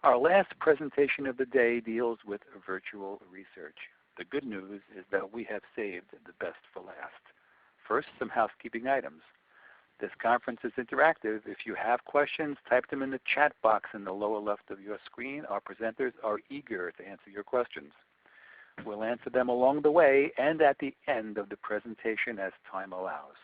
Our last presentation of the day deals with virtual research. The good news is that we have saved the best for last. First, some housekeeping items. This conference is interactive. If you have questions, type them in the chat box in the lower left of your screen. Our presenters are eager to answer your questions. We'll answer them along the way and at the end of the presentation as time allows.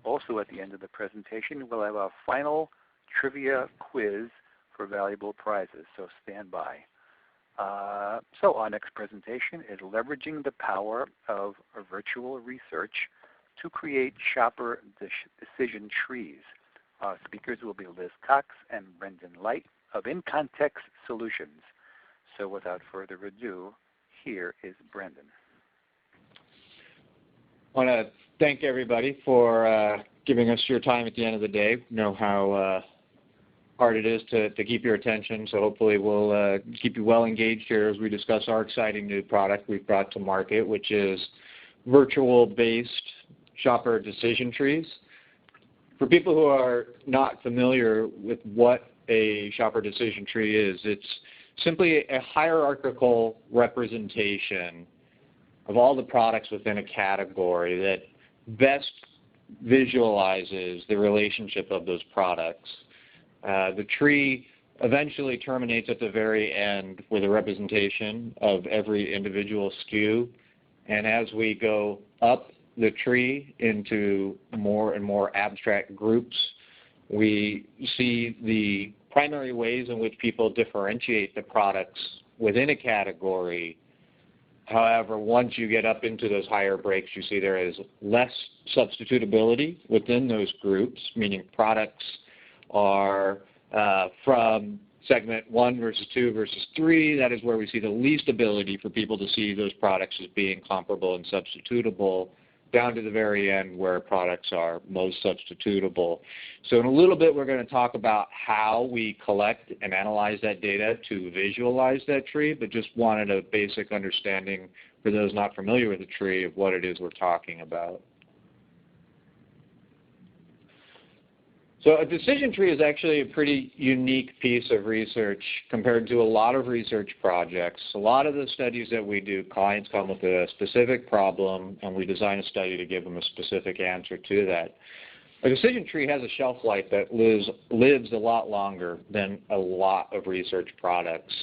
Also at the end of the presentation, we'll have our final trivia quiz for valuable prizes, so stand by. So our next presentation is leveraging the power of virtual research to create shopper decision trees. Our speakers will be Liz Cox and Brendan Light of InContext Solutions. So without further ado, here is Brendan. I want to thank everybody for giving us your time at the end of the day. We know how hard it is to keep your attention, so hopefully we'll keep you well engaged here as we discuss our exciting new product we've brought to market, which is virtual-based shopper decision trees. For people who are not familiar with what a shopper decision tree is, it's simply a hierarchical representation of all the products within a category that best visualizes the relationship of those products. The tree eventually terminates at the very end with a representation of every individual SKU, and as we go up the tree into more and more abstract groups, we see the primary ways in which people differentiate the products within a category. However, once you get up into those higher breaks, you see there is less substitutability within those groups, meaning products are from segment 1 versus 2 versus 3. That is where we see the least ability for people to see those products as being comparable and substitutable, down to the very end where products are most substitutable. So in a little bit we're going to talk about how we collect and analyze that data to visualize that tree, but just wanted a basic understanding for those not familiar with the tree of what it is we're talking about. So a decision tree is actually a pretty unique piece of research compared to a lot of research projects. A lot of the studies that we do, clients come with a specific problem and we design a study to give them a specific answer to that. A decision tree has a shelf life that lives a lot longer than a lot of research products.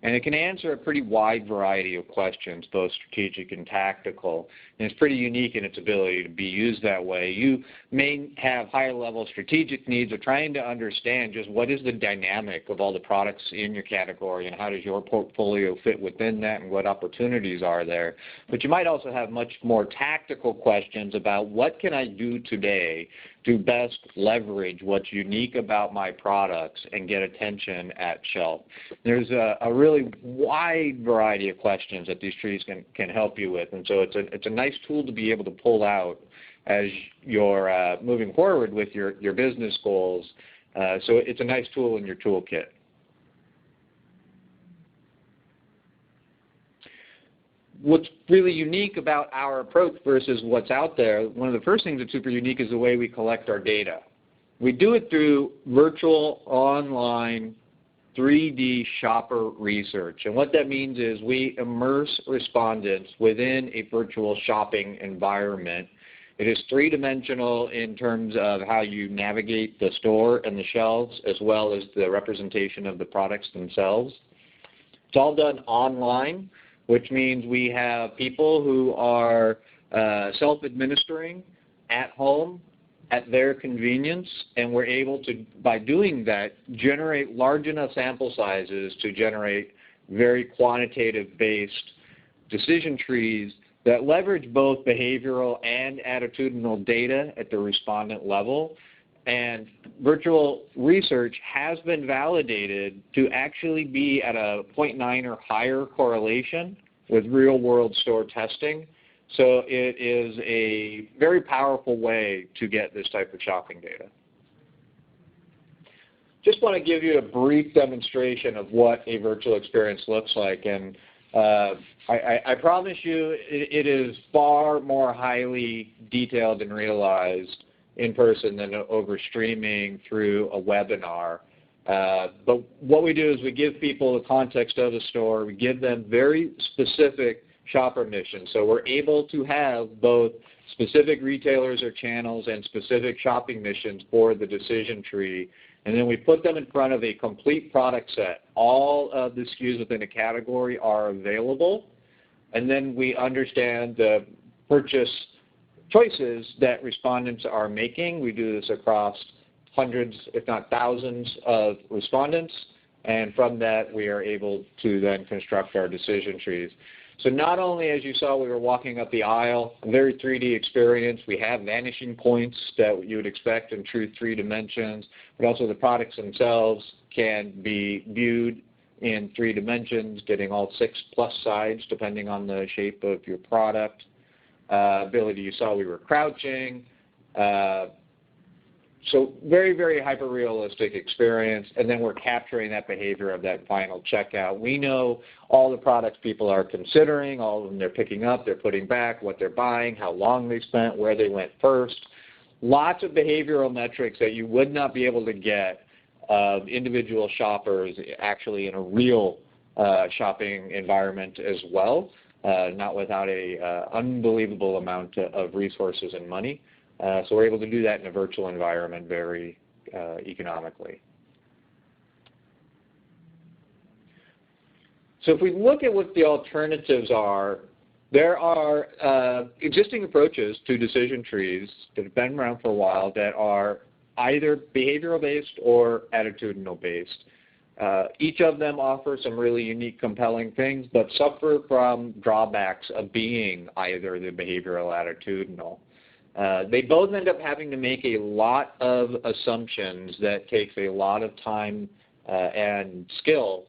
And it can answer a pretty wide variety of questions, both strategic and tactical. And it's pretty unique in its ability to be used that way. You may have higher level strategic needs of trying to understand just what is the dynamic of all the products in your category and how does your portfolio fit within that and what opportunities are there. But you might also have much more tactical questions about what can I do today to best leverage what's unique about my products and get attention at shelf. There's a really wide variety of questions that these trees can help you with, and so it's a nice tool to be able to pull out as you're moving forward with your business goals. So it's a nice tool in your toolkit. What's really unique about our approach versus what's out there, one of the first things that's super unique is the way we collect our data. We do it through virtual, online, 3D shopper research. And what that means is we immerse respondents within a virtual shopping environment. It is three-dimensional in terms of how you navigate the store and the shelves, as well as the representation of the products themselves. It's all done online, which means we have people who are self-administering at home at their convenience, and we're able to, by doing that, generate large enough sample sizes to generate very quantitative-based decision trees that leverage both behavioral and attitudinal data at the respondent level. And virtual research has been validated to actually be at a 0.9 or higher correlation with real-world store testing. So it is a very powerful way to get this type of shopping data. Just want to give you a brief demonstration of what a virtual experience looks like. And I promise you it is far more highly detailed and realized in person than over streaming through a webinar. But what we do is we give people the context of the store. We give them very specific shopper missions. So we're able to have both specific retailers or channels and specific shopping missions for the decision tree. And then we put them in front of a complete product set. All of the SKUs within a category are available. And then we understand the purchase choices that respondents are making. We do this across hundreds, if not thousands, of respondents. And from that, we are able to then construct our decision trees. So not only, as you saw, we were walking up the aisle, a very 3D experience. We have vanishing points that you would expect in true 3 dimensions, but also the products themselves can be viewed in 3 dimensions, getting all 6+ sides depending on the shape of your product. Ability, you saw we were crouching. So very, very hyper-realistic experience, and then we're capturing that behavior of that final checkout. We know all the products people are considering, all of them they're picking up, they're putting back, what they're buying, how long they spent, where they went first. Lots of behavioral metrics that you would not be able to get of individual shoppers actually in a real shopping environment as well, not without an unbelievable amount of resources and money. So we're able to do that in a virtual environment very economically. So if we look at what the alternatives are, there are existing approaches to decision trees that have been around for a while that are either behavioral-based or attitudinal-based. Each of them offer some really unique, compelling things, but suffer from drawbacks of being either the behavioral or attitudinal. They both end up having to make a lot of assumptions that takes a lot of time and skill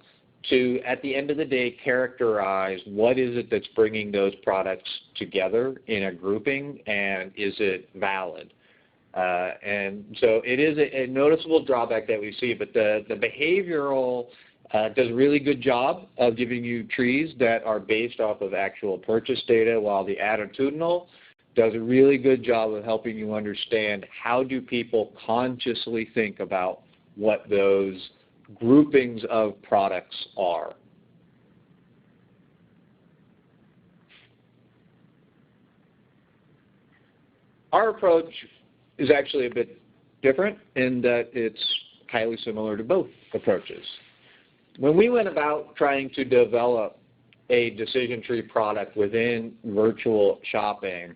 to, at the end of the day, characterize what is it that's bringing those products together in a grouping, and is it valid? And so it is a noticeable drawback that we see, but the behavioral does a really good job of giving you trees that are based off of actual purchase data, while the attitudinal does a really good job of helping you understand how do people consciously think about what those groupings of products are. Our approach is actually a bit different in that it's highly similar to both approaches. When we went about trying to develop a decision tree product within virtual shopping,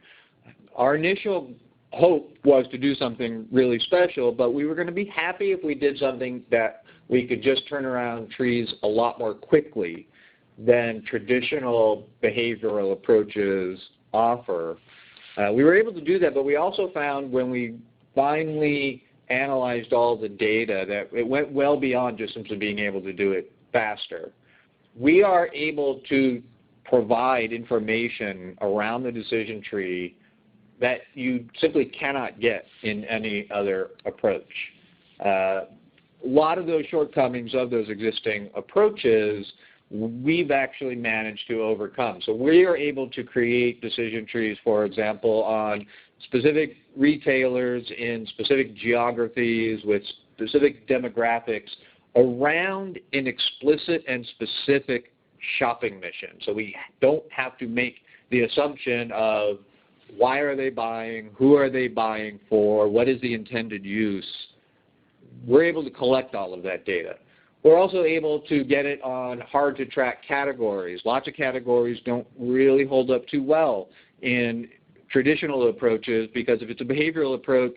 our initial hope was to do something really special, but we were going to be happy if we did something that we could just turn around trees a lot more quickly than traditional behavioral approaches offer. We were able to do that, but we also found when we finally analyzed all the data that it went well beyond just simply being able to do it faster. We are able to provide information around the decision tree that you simply cannot get in any other approach. A lot of those shortcomings of those existing approaches we've actually managed to overcome. So we are able to create decision trees, for example, on specific retailers in specific geographies with specific demographics around an explicit and specific shopping mission. So we don't have to make the assumption of why are they buying, who are they buying for, what is the intended use. We're able to collect all of that data. We're also able to get it on hard-to-track categories. Lots of categories don't really hold up too well in traditional approaches because if it's a behavioral approach,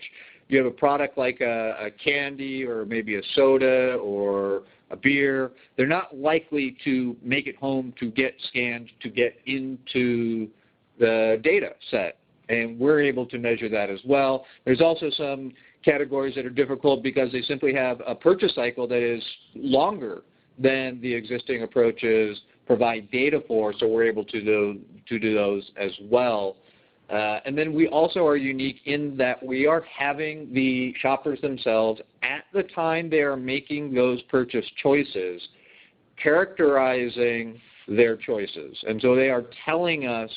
you have a product like a candy or maybe a soda or a beer. They're not likely to make it home to get scanned to get into the data set, and we're able to measure that as well. There's also some categories that are difficult because they simply have a purchase cycle that is longer than the existing approaches provide data for, so we're able to do those as well. And then we also are unique in that we are having the shoppers themselves at the time they are making those purchase choices, characterizing their choices. And so they are telling us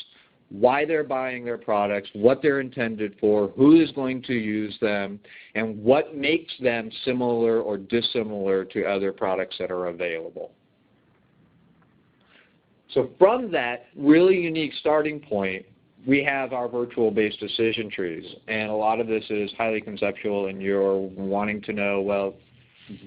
why they're buying their products, what they're intended for, who is going to use them, and what makes them similar or dissimilar to other products that are available. So from that really unique starting point, we have our virtual-based decision trees. And a lot of this is highly conceptual, and you're wanting to know, well,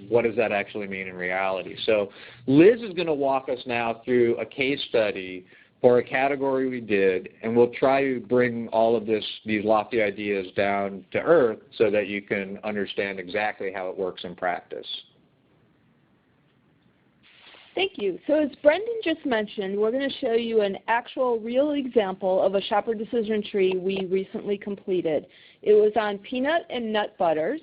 what does that actually mean in reality? So Liz is going to walk us now through a case study for a category we did, and we'll try to bring all of these lofty ideas down to earth so that you can understand exactly how it works in practice. Thank you. So as Brendan just mentioned, we're going to show you an actual real example of a shopper decision tree we recently completed. It was on peanut and nut butters.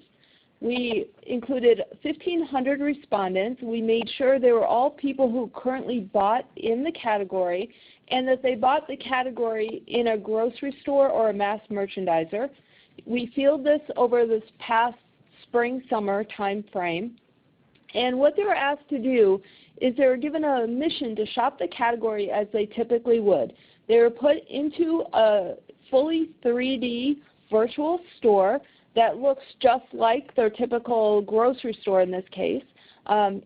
We included 1,500 respondents. We made sure they were all people who currently bought in the category and that they bought the category in a grocery store or a mass merchandiser. We fielded this over this past spring-summer time frame. And what they were asked to do is they were given a mission to shop the category as they typically would. They were put into a fully 3D virtual store that looks just like their typical grocery store in this case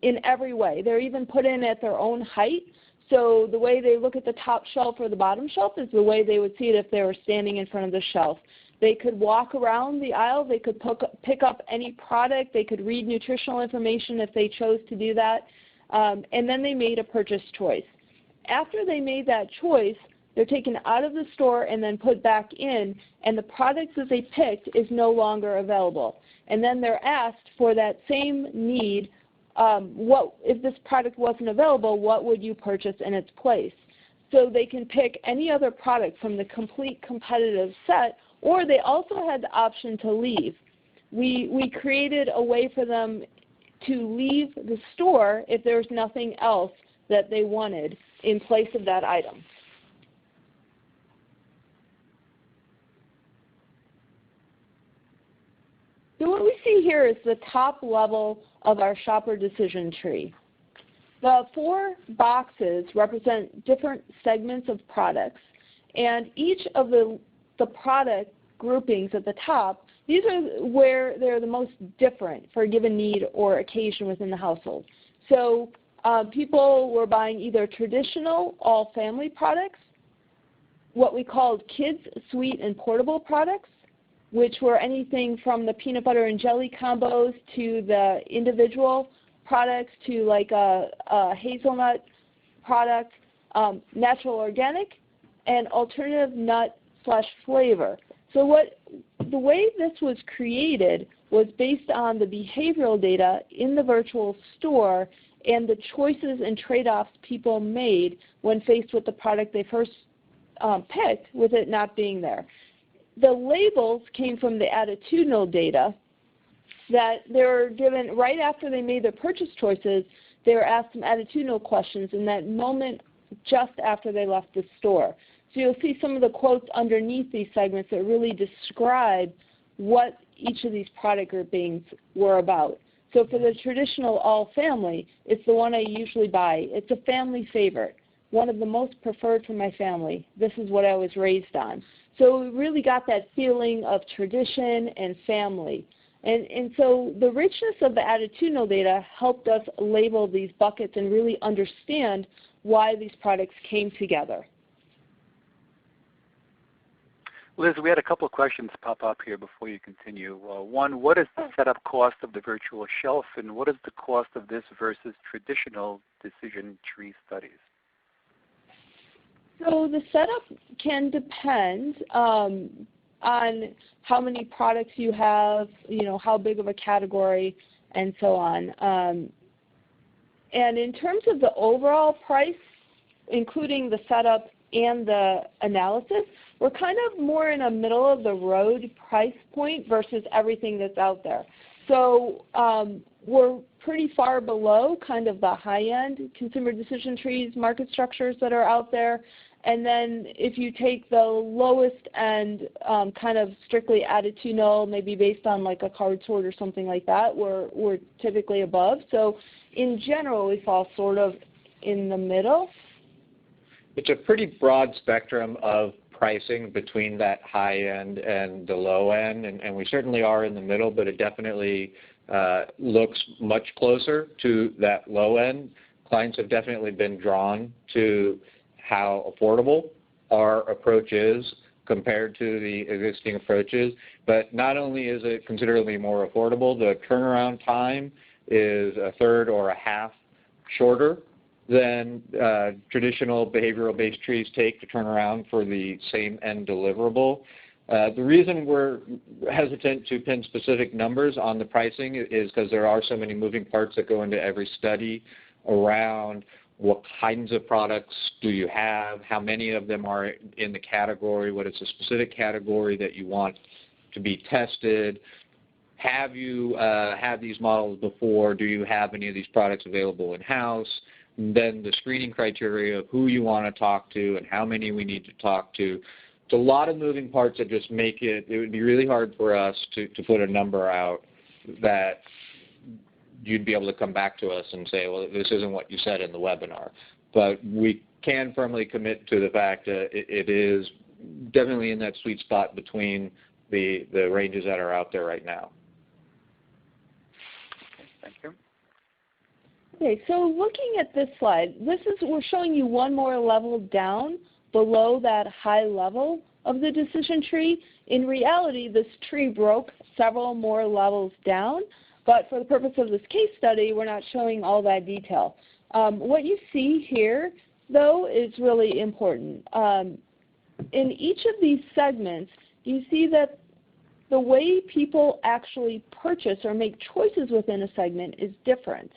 in every way. They're even put in at their own height. So the way they look at the top shelf or the bottom shelf is the way they would see it if they were standing in front of the shelf. They could walk around the aisle. They could pick up any product. They could read nutritional information if they chose to do that. And then they made a purchase choice. After they made that choice, they're taken out of the store and then put back in, and the product that they picked is no longer available. And then they're asked for that same need, if this product wasn't available, what would you purchase in its place? So they can pick any other product from the complete competitive set, or they also had the option to leave. We created a way for them to leave the store if there was nothing else that they wanted in place of that item. So what we see here is the top level of our shopper decision tree. The 4 boxes represent different segments of products, and each of the product groupings at the top, these are where they're the most different for a given need or occasion within the household. So people were buying either traditional all-family products, what we called kids, sweet, and portable products, which were anything from the peanut butter and jelly combos to the individual products to like a hazelnut product, natural organic, and alternative nut/flavor. So the way this was created was based on the behavioral data in the virtual store and the choices and trade-offs people made when faced with the product they first picked with it not being there. The labels came from the attitudinal data that they were given right after they made their purchase choices. They were asked some attitudinal questions in that moment just after they left the store. So you'll see some of the quotes underneath these segments that really describe what each of these product groupings were about. So for the traditional all-family, it's the one I usually buy. It's a family favorite, one of the most preferred for my family. This is what I was raised on. So we really got that feeling of tradition and family. And so the richness of the attitudinal data helped us label these buckets and really understand why these products came together. Liz, we had a couple of questions pop up here before you continue. One, what is the setup cost of the virtual shelf, and what is the cost of this versus traditional decision tree studies? So the setup can depend on how many products you have, how big of a category, and so on. And in terms of the overall price, including the setup and the analysis, we're kind of more in a middle-of-the-road price point versus everything that's out there. So we're pretty far below kind of the high-end consumer decision trees, market structures that are out there. And then if you take the lowest end, kind of strictly attitudinal, maybe based on like a card sort or something like that, we're typically above. So in general, we fall sort of in the middle. It's a pretty broad spectrum of pricing between that high end and the low end, and we certainly are in the middle, but it definitely looks much closer to that low end. Clients have definitely been drawn to how affordable our approach is compared to the existing approaches, but not only is it considerably more affordable, the turnaround time is a third or a half shorter than traditional behavioral-based trees take to turn around for the same end deliverable. The reason we're hesitant to pin specific numbers on the pricing is because there are so many moving parts that go into every study around what kinds of products do you have, how many of them are in the category, what is the specific category that you want to be tested. Have you had these models before? Do you have any of these products available in-house? Then the screening criteria of who you want to talk to and how many we need to talk to. It's a lot of moving parts that just make it would be really hard for us to put a number out that you'd be able to come back to us and say, well, this isn't what you said in the webinar. But we can firmly commit to the fact that it is definitely in that sweet spot between the ranges that are out there right now. Okay, thank you. Okay, so looking at this slide, we're showing you one more level down below that high level of the decision tree. In reality, this tree broke several more levels down, but for the purpose of this case study, we're not showing all that detail. What you see here, though, is really important. In each of these segments, you see that the way people actually purchase or make choices within a segment is different.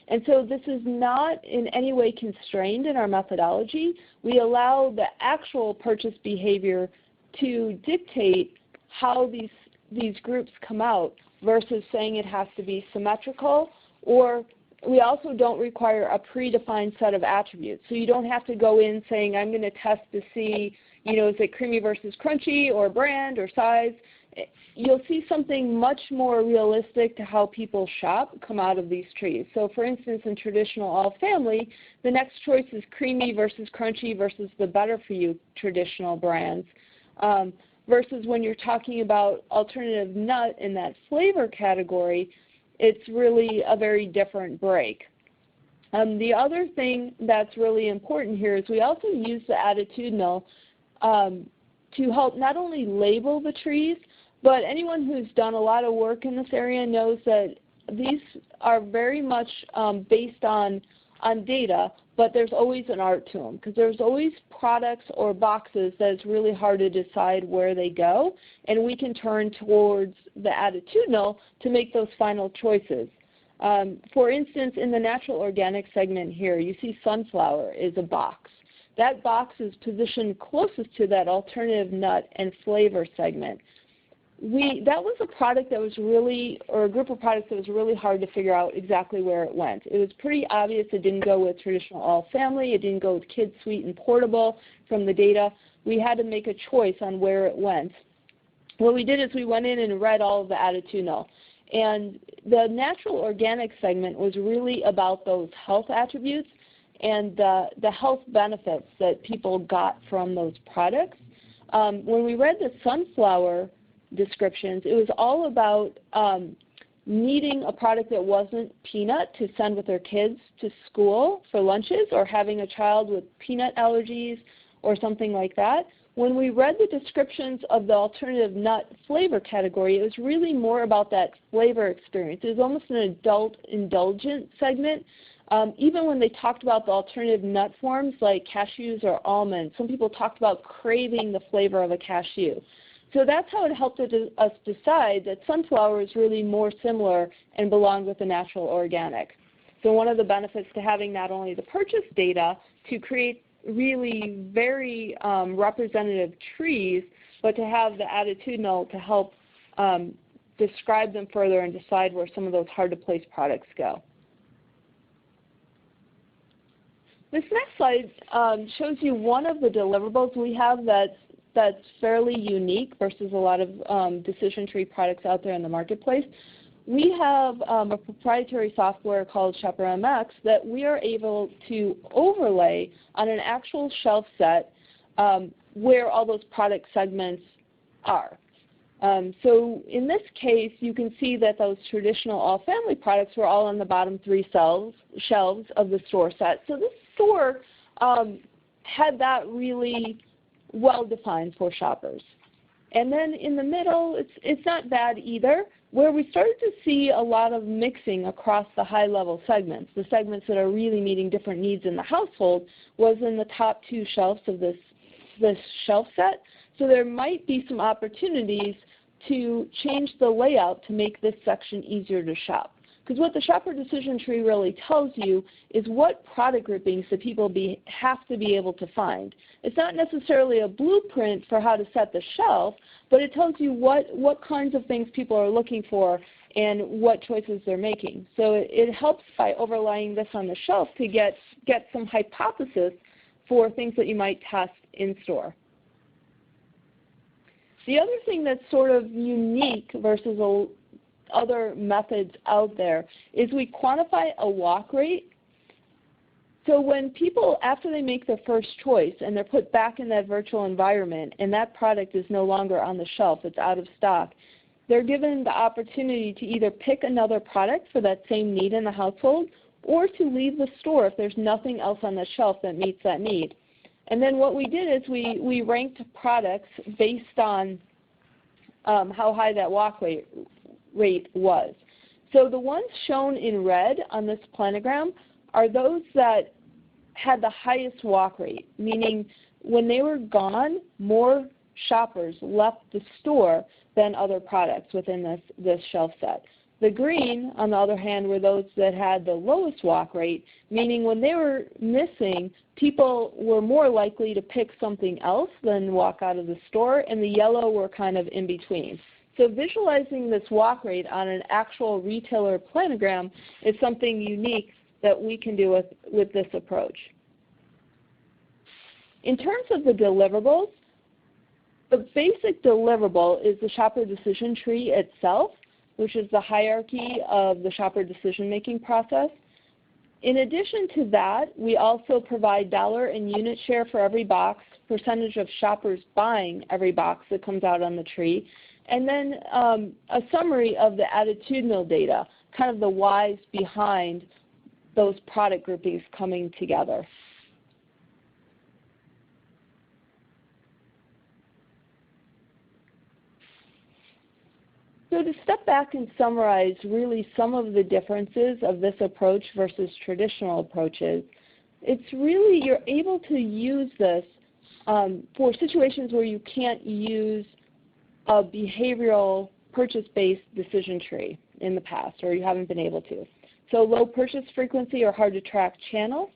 And so this is not in any way constrained in our methodology. We allow the actual purchase behavior to dictate how these groups come out versus saying it has to be symmetrical, or we also don't require a predefined set of attributes. So you don't have to go in saying, I'm going to test to see, is it creamy versus crunchy or brand or size. You'll see something much more realistic to how people shop come out of these trees. So for instance, in traditional all family, the next choice is creamy versus crunchy versus the better for you traditional brands. Versus when you're talking about alternative nut in that flavor category, it's really a very different break. The other thing that's really important here is we also use the attitudinal to help not only label the trees, but anyone who's done a lot of work in this area knows that these are very much based on data, but there's always an art to them because there's always products or boxes that it's really hard to decide where they go, and we can turn towards the attitudinal to make those final choices. For instance, in the natural organic segment here, you see sunflower is a box. That box is positioned closest to that alternative nut and flavor segment. That was a product that was really, or a group of products that was really hard to figure out exactly where it went. It was pretty obvious it didn't go with traditional all family, it didn't go with kids, sweet, and portable from the data. We had to make a choice on where it went. What we did is we went in and read all of the attitudinal. And the natural organic segment was really about those health attributes and the health benefits that people got from those products. When we read the sunflower descriptions, it was all about needing a product that wasn't peanut to send with their kids to school for lunches, or having a child with peanut allergies or something like that. When we read the descriptions of the alternative nut flavor category, it was really more about that flavor experience. It was almost an adult indulgent segment. Even when they talked about the alternative nut forms like cashews or almonds, some people talked about craving the flavor of a cashew. So that's how it helped us decide that sunflower is really more similar and belonged with the natural organic. So one of the benefits to having not only the purchase data to create really very representative trees, but to have the attitudinal to help describe them further and decide where some of those hard-to-place products go. This next slide shows you one of the deliverables we have that's fairly unique versus a lot of decision tree products out there in the marketplace. We have a proprietary software called ShopperMX that we are able to overlay on an actual shelf set where all those product segments are. So in this case, you can see that those traditional all-family products were all on the bottom 3 shelves of the store set. So this store had that really well defined for shoppers. And then in the middle, it's not bad either. Where we started to see a lot of mixing across the high-level segments, the segments that are really meeting different needs in the household, was in the top 2 shelves of this shelf set. So there might be some opportunities to change the layout to make this section easier to shop. Because what the shopper decision tree really tells you is what product groupings that people have to be able to find. It's not necessarily a blueprint for how to set the shelf, but it tells you what kinds of things people are looking for and what choices they're making. So it helps by overlaying this on the shelf to get some hypothesis for things that you might test in store. The other thing that's sort of unique versus other methods out there is we quantify a walk rate. So when people, after they make their first choice and they're put back in that virtual environment and that product is no longer on the shelf, it's out of stock, they're given the opportunity to either pick another product for that same need in the household or to leave the store if there's nothing else on the shelf that meets that need. And then what we did is we ranked products based on how high that walk rate was. So the ones shown in red on this planogram are those that had the highest walk rate, meaning when they were gone, more shoppers left the store than other products within this shelf set. The green, on the other hand, were those that had the lowest walk rate, meaning when they were missing, people were more likely to pick something else than walk out of the store, and the yellow were kind of in between. So visualizing this walk rate on an actual retailer planogram is something unique that we can do with this approach. In terms of the deliverables, the basic deliverable is the shopper decision tree itself, which is the hierarchy of the shopper decision-making process. In addition to that, we also provide dollar and unit share for every box, percentage of shoppers buying every box that comes out on the tree, and then a summary of the attitudinal data, kind of the whys behind those product groupings coming together. So to step back and summarize really some of the differences of this approach versus traditional approaches, it's really you're able to use this for situations where you can't use a behavioral purchase-based decision tree in the past, or you haven't been able to. So low purchase frequency or hard to track channels.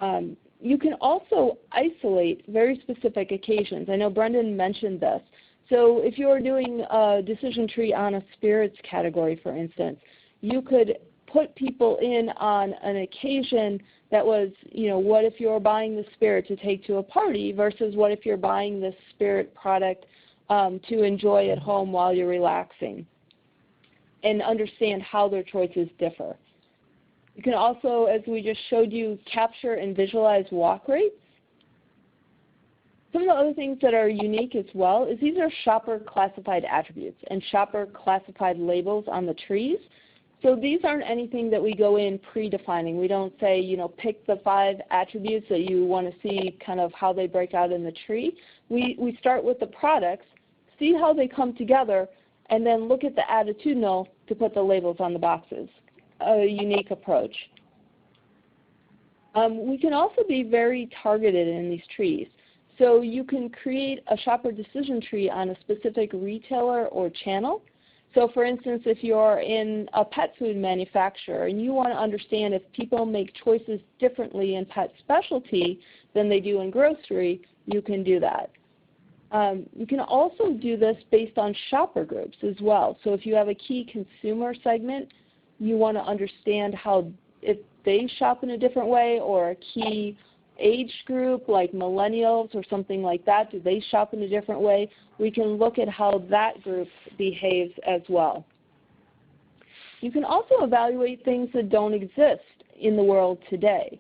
You can also isolate very specific occasions. I know Brendan mentioned this. So if you're doing a decision tree on a spirits category, for instance, you could put people in on an occasion that was, what if you're buying the spirit to take to a party versus what if you're buying this spirit product to enjoy at home while you're relaxing, and understand how their choices differ. You can also, as we just showed you, capture and visualize walk rates. Some of the other things that are unique as well is these are shopper classified attributes and shopper classified labels on the trees. So these aren't anything that we go in predefining. We don't say, pick the 5 attributes that you want to see kind of how they break out in the tree. We start with the products, see how they come together, and then look at the attitudinal to put the labels on the boxes. A unique approach. We can also be very targeted in these trees. So you can create a shopper decision tree on a specific retailer or channel. So for instance, if you're in a pet food manufacturer and you want to understand if people make choices differently in pet specialty than they do in grocery, you can do that. You can also do this based on shopper groups as well. So if you have a key consumer segment, you want to understand how if they shop in a different way, or a key age group like millennials or something like that, do they shop in a different way? We can look at how that group behaves as well. You can also evaluate things that don't exist in the world today.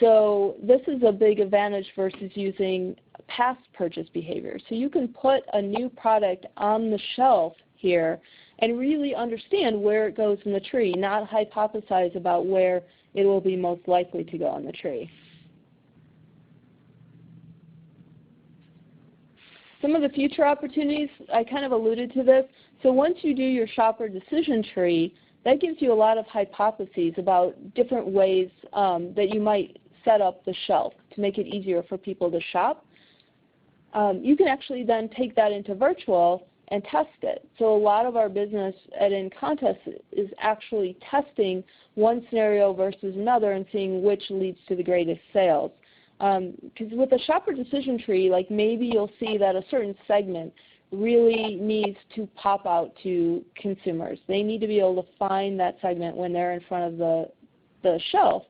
So this is a big advantage versus using past purchase behavior. So you can put a new product on the shelf here and really understand where it goes in the tree, not hypothesize about where it will be most likely to go on the tree. Some of the future opportunities, I kind of alluded to this. So once you do your shopper decision tree, that gives you a lot of hypotheses about different ways that you might set up the shelf to make it easier for people to shop. You can actually then take that into virtual and test it. So a lot of our business at InContext is actually testing one scenario versus another and seeing which leads to the greatest sales. Because with a shopper decision tree, like maybe you'll see that a certain segment really needs to pop out to consumers. They need to be able to find that segment when they're in front of the shelf.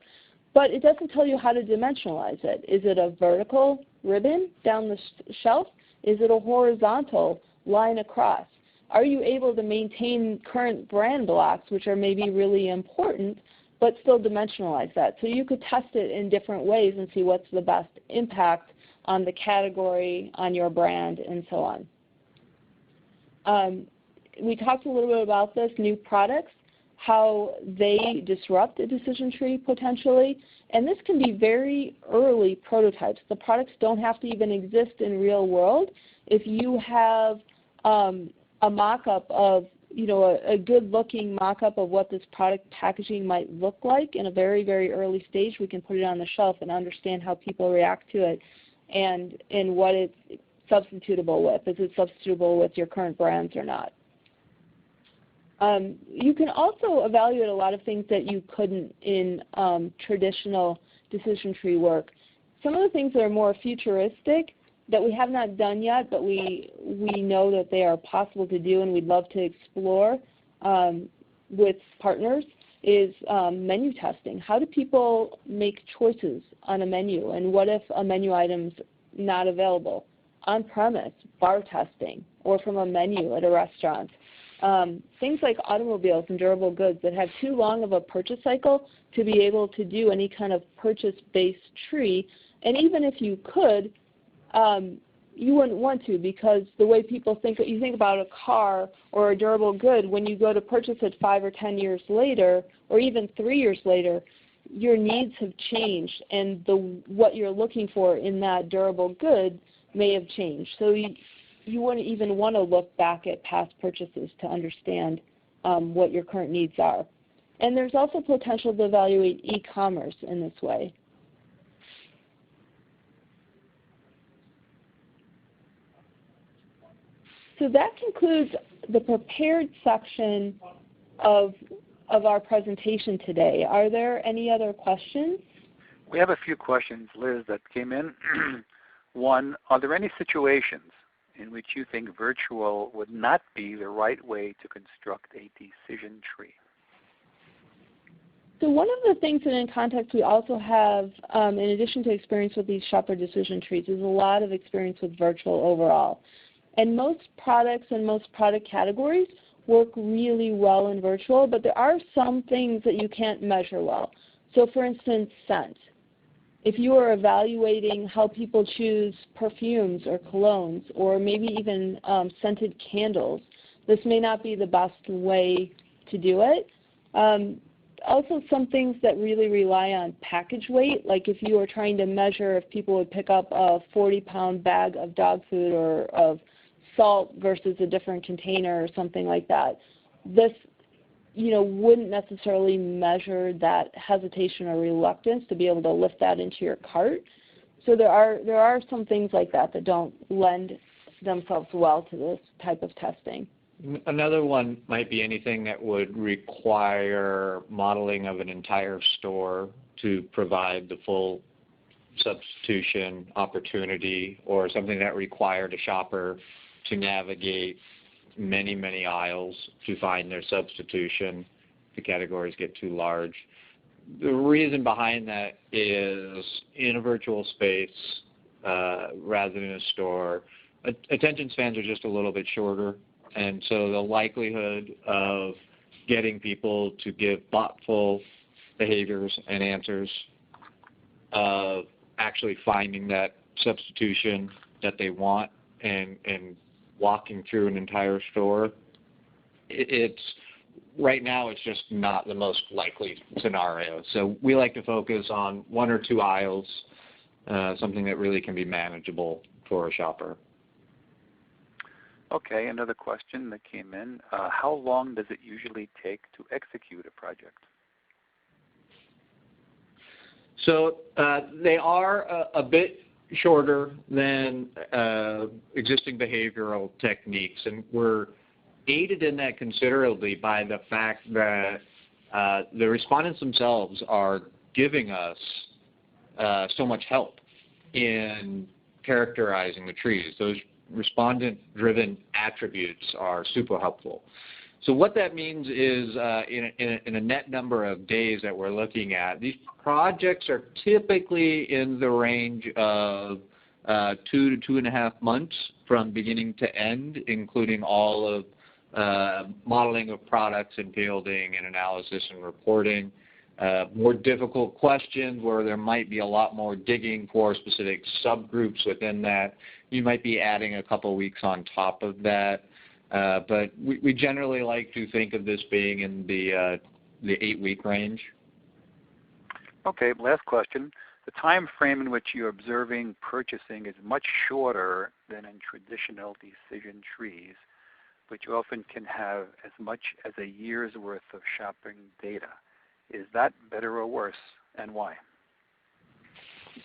But it doesn't tell you how to dimensionalize it. Is it a vertical ribbon down the shelf? Is it a horizontal line across? Are you able to maintain current brand blocks, which are maybe really important, but still dimensionalize that? So you could test it in different ways and see what's the best impact on the category, on your brand, and so on. We talked a little bit about this, new products, how they disrupt a decision tree potentially. And this can be very early prototypes. The products don't have to even exist in real world. If you have a mock-up of, a good-looking mock-up of what this product packaging might look like in a very, very early stage, we can put it on the shelf and understand how people react to it and what it's substitutable with. Is it substitutable with your current brands or not? You can also evaluate a lot of things that you couldn't in traditional decision tree work. Some of the things that are more futuristic that we have not done yet, but we know that they are possible to do and we'd love to explore with partners is menu testing. How do people make choices on a menu, and what if a menu item's not available? On-premise, bar testing, or from a menu at a restaurant. Things like automobiles and durable goods that have too long of a purchase cycle to be able to do any kind of purchase-based tree. And even if you could, you wouldn't want to, because the way people think, you think about a car or a durable good, when you go to purchase it 5 or 10 years later, or even 3 years later, your needs have changed, and what you're looking for in that durable good may have changed. So you wouldn't even want to look back at past purchases to understand what your current needs are. And there's also potential to evaluate e-commerce in this way. So that concludes the prepared section of our presentation today. Are there any other questions? We have a few questions, Liz, that came in. One, are there any situations in which you think virtual would not be the right way to construct a decision tree? So one of the things that in InContext we also have, in addition to experience with these shopper decision trees, is a lot of experience with virtual overall. And most products and most product categories work really well in virtual, but there are some things that you can't measure well. So for instance, scent. If you are evaluating how people choose perfumes or colognes, or maybe even scented candles, this may not be the best way to do it. Also, some things that really rely on package weight, like if you are trying to measure if people would pick up a 40-pound bag of dog food or of salt versus a different container or something like that, this wouldn't necessarily measure that hesitation or reluctance to be able to lift that into your cart. So there are some things like that that don't lend themselves well to this type of testing. Another one might be anything that would require modeling of an entire store to provide the full substitution opportunity, or something that required a shopper to navigate many, many aisles to find their substitution. The categories get too large. The reason behind that is in a virtual space rather than a store, attention spans are just a little bit shorter, and so the likelihood of getting people to give thoughtful behaviors and answers of actually finding that substitution that they want and walking through an entire store, right now it's just not the most likely scenario. So we like to focus on 1 or 2 aisles, something that really can be manageable for a shopper. Okay, another question that came in. How long does it usually take to execute a project? So they are a bit shorter than existing behavioral techniques, and we're aided in that considerably by the fact that the respondents themselves are giving us so much help in characterizing the trees. Those respondent-driven attributes are super helpful. So what that means is in a net number of days that we're looking at, these projects are typically in the range of 2 to 2.5 months from beginning to end, including all of modeling of products and fielding and analysis and reporting. More difficult questions where there might be a lot more digging for specific subgroups within that. You might be adding a couple weeks on top of that. But we generally like to think of this being in the 8-week range. Okay, last question. The time frame in which you're observing purchasing is much shorter than in traditional decision trees, which often can have as much as a year's worth of shopping data. Is that better or worse, and why?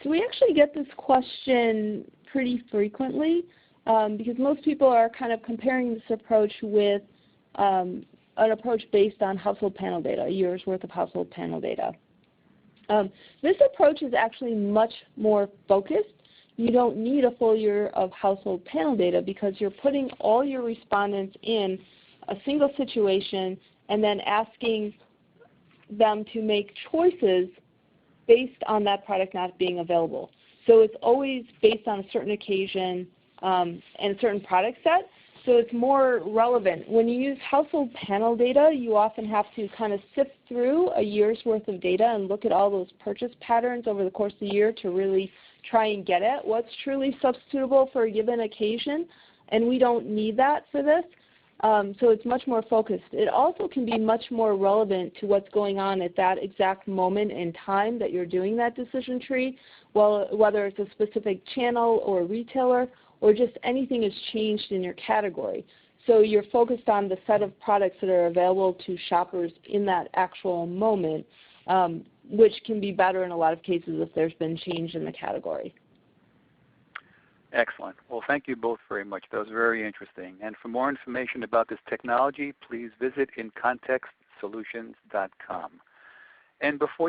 So we actually get this question pretty frequently because most people are kind of comparing this approach with an approach based on household panel data, a year's worth of household panel data. This approach is actually much more focused. You don't need a full year of household panel data because you're putting all your respondents in a single situation and then asking them to make choices based on that product not being available. So it's always based on a certain occasion and a certain product set, so it's more relevant. When you use household panel data, you often have to kind of sift through a year's worth of data and look at all those purchase patterns over the course of the year to really try and get at what's truly substitutable for a given occasion, and we don't need that for this. So it's much more focused. It also can be much more relevant to what's going on at that exact moment in time that you're doing that decision tree, whether it's a specific channel or retailer or just anything has changed in your category. So you're focused on the set of products that are available to shoppers in that actual moment, which can be better in a lot of cases if there's been change in the category. Excellent. Well, thank you both very much. That was very interesting. And for more information about this technology, please visit InContextSolutions.com. And before